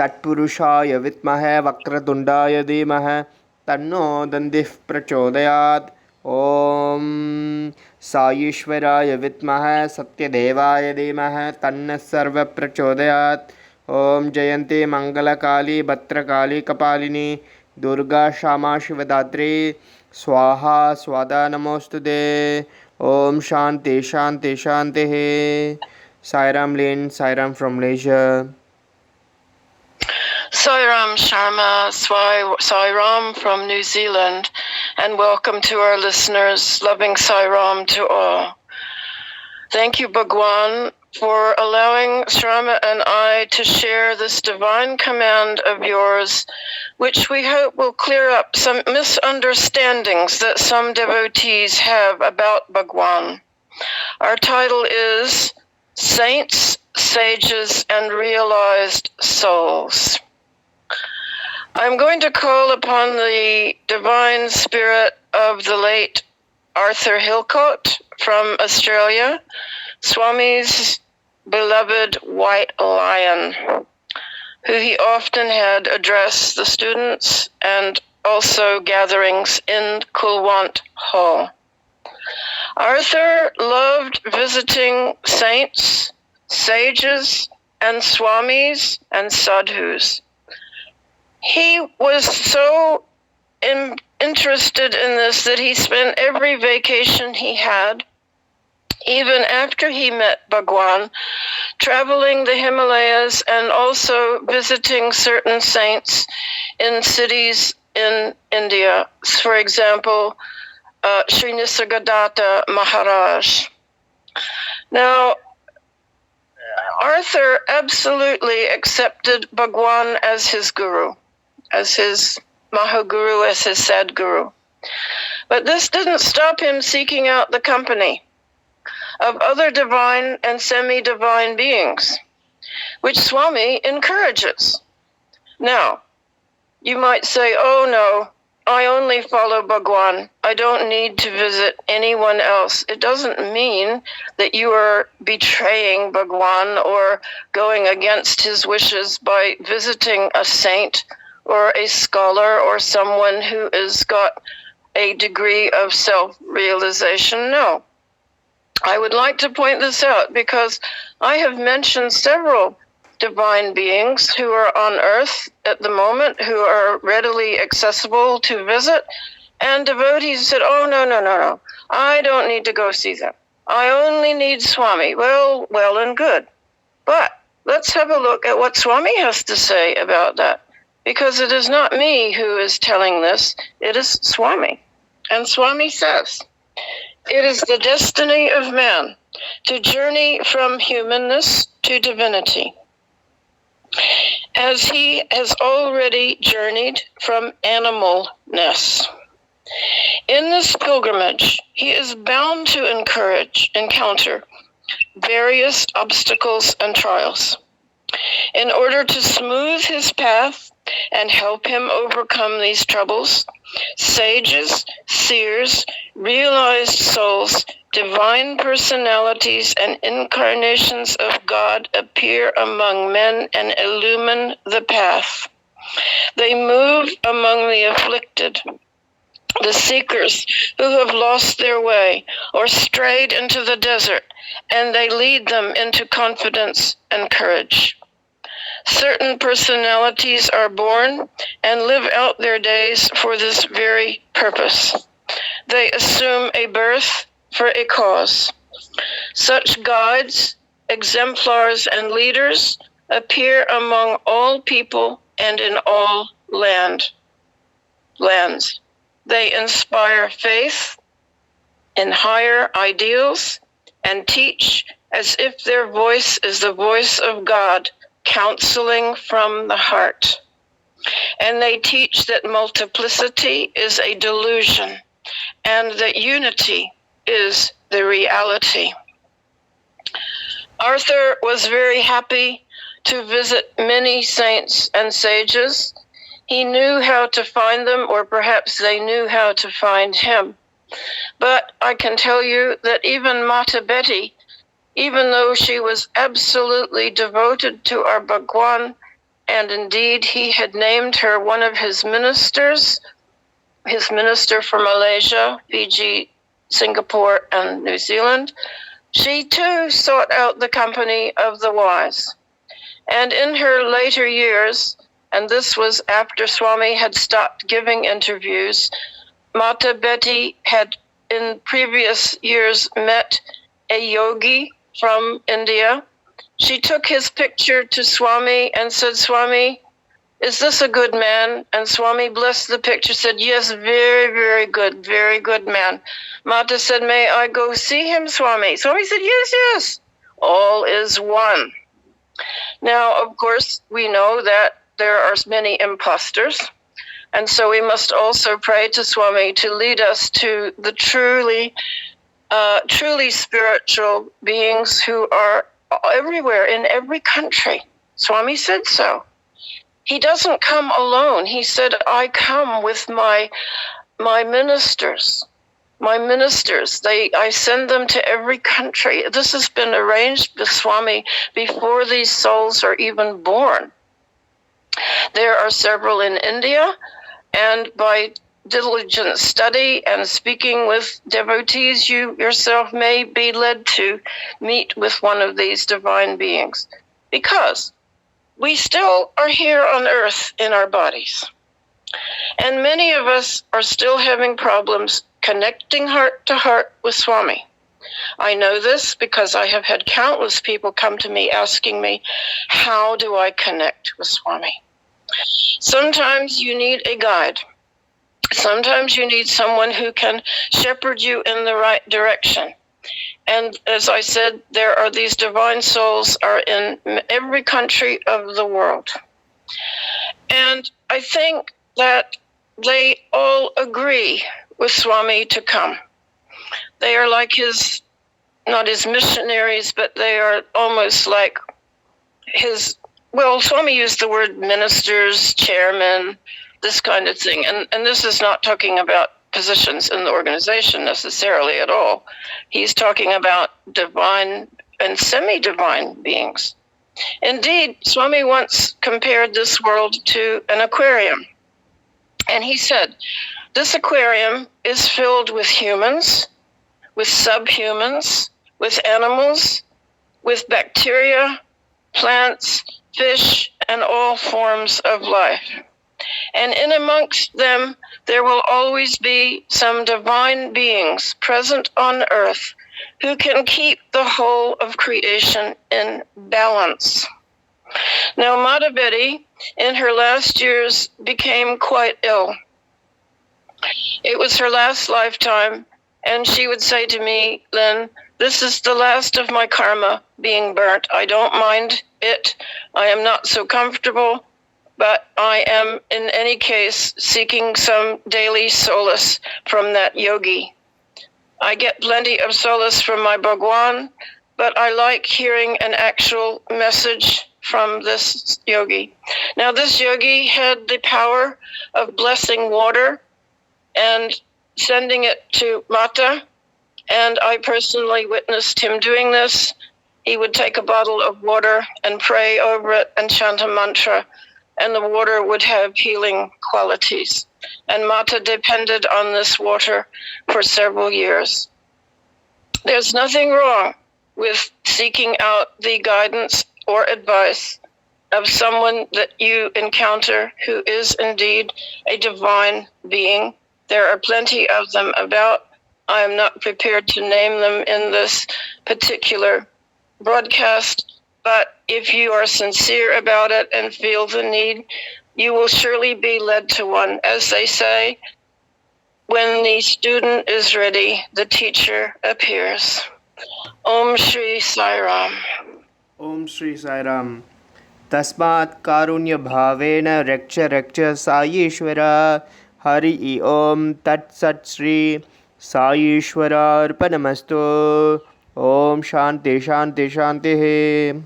तत्पुरुषाय विद्महे वक्रतुण्डाय धीमहि तन्नो दन्तिः प्रचोदयात्। ॐ साईश्वराय विद्महे सत्यदेवाय धीमहि तन्नः सर्वः प्रचोदयात्। ॐ जयन्ती मङ्गलकाली भद्रकाली कपालिनी दुर्गा क्षमा शिवदात्री स्वाहा स्वादा नमोस्तुते। ॐ शांति शांति शांतिः। Sairam Lin, Sairam from Malaysia. Sairam Sharma, Sairam from New Zealand, and welcome to our listeners. Loving Sairam to all. Thank you, Bhagwan, for allowing Sharma and I to share this divine command of yours, which we hope will clear up some misunderstandings that some devotees have about Bhagwan. Our title is Saints, Sages, and Realized Souls. I'm going to call upon the divine spirit of the late Arthur Hillcoat from Australia, Swami's beloved white lion, who he often had address the students and also gatherings in Kulwant Hall. Arthur loved visiting saints, sages, and swamis and sadhus. He was so interested in this that he spent every vacation he had, even after he met Bhagwan, traveling the Himalayas and also visiting certain saints in cities in India. For example, Sri Nisargadatta Maharaj. Now, Arthur absolutely accepted Bhagwan as his guru, as his Mahaguru, as his Sadguru. But this didn't stop him seeking out the company of other divine and semi-divine beings, which Swami encourages. Now, you might say, oh no, I only follow Bhagwan. I don't need to visit anyone else. It doesn't mean that you are betraying Bhagwan or going against his wishes by visiting a saint or a scholar or someone who has got a degree of self-realization. No. I would like to point this out because I have mentioned several divine beings who are on earth at the moment, who are readily accessible to visit, and devotees said, oh, no, I don't need to go see them. I only need Swami. Well and good. But let's have a look at what Swami has to say about that, because it is not me who is telling this, it is Swami. And Swami says, it is the destiny of man to journey from humanness to divinity, as he has already journeyed from animalness. In this pilgrimage, he is bound to encounter various obstacles and trials. In order to smooth his path and help him overcome these troubles, sages, seers, realized souls, divine personalities, and incarnations of God appear among men and illumine the path. They move among the afflicted, the seekers who have lost their way or strayed into the desert, and they lead them into confidence and courage. Certain personalities are born and live out their days for this very purpose. They assume a birth for a cause. Such guides, exemplars, and leaders appear among all people and in all lands. They inspire faith in higher ideals and teach as if their voice is the voice of God, counseling from the heart. And they teach that multiplicity is a delusion and that unity is the reality. Arthur was very happy to visit many saints and sages. He knew how to find them, or perhaps they knew how to find him. But I can tell you that even Mata Betty, even though she was absolutely devoted to our Bhagwan, and indeed he had named her one of his ministers, his minister for Malaysia, Fiji, Singapore, and New Zealand. She too sought out the company of the wise. And in her later years, and this was after Swami had stopped giving interviews, Mata Betty had in previous years met a yogi from India. She took his picture to Swami and said, "Swami, is this a good man?" And Swami blessed the picture, said, "Yes, very, very good man." Mata said, "May I go see him, Swami?" Swami said, "Yes, yes, all is one." Now, of course, we know that there are many imposters, and so we must also pray to Swami to lead us to the truly spiritual beings who are everywhere in every country. Swami said so. He doesn't come alone. He said, "I come with my ministers. My ministers, I send them to every country." This has been arranged with Swami before these souls are even born. There are several in India, and by diligent study and speaking with devotees, you yourself may be led to meet with one of these divine beings, because we still are here on earth in our bodies. And many of us are still having problems connecting heart to heart with Swami. I know this because I have had countless people come to me asking me, how do I connect with Swami? Sometimes you need a guide. Sometimes you need someone who can shepherd you in the right direction. And as I said, there are these divine souls are in every country of the world. And I think that they all agree with Swami to come. They are like his, not his missionaries, but they are almost like his, well, Swami used the word ministers, chairmen, this kind of thing. And this is not talking about positions in the organization necessarily at all. He's talking about divine and semi-divine beings. Indeed, Swami once compared this world to an aquarium. And he said, this aquarium is filled with humans, with subhumans, with animals, with bacteria, plants, fish, and all forms of life. And in amongst them, there will always be some divine beings present on earth who can keep the whole of creation in balance. Now, Mata Betty, in her last years, became quite ill. It was her last lifetime, and she would say to me, "Lynn, this is the last of my karma being burnt. I don't mind it. I am not so comfortable, but I am, in any case, seeking some daily solace from that yogi. I get plenty of solace from my Bhagwan, but I like hearing an actual message from this yogi." Now, this yogi had the power of blessing water and sending it to Mata, and I personally witnessed him doing this. He would take a bottle of water and pray over it and chant a mantra, and the water would have healing qualities. And Mata depended on this water for several years. There's nothing wrong with seeking out the guidance or advice of someone that you encounter who is indeed a divine being. There are plenty of them about. I am not prepared to name them in this particular broadcast, but if you are sincere about it and feel the need, you will surely be led to one. As they say, when the student is ready, the teacher appears. Om Shri Sai Ram. Om Shri Sai Ram. Tasmat karunya bhavena rksha Saishwara. Hari Om Tat Sat Shri Saishwara Arpanamastu. Om Shanti Shanti Shanti.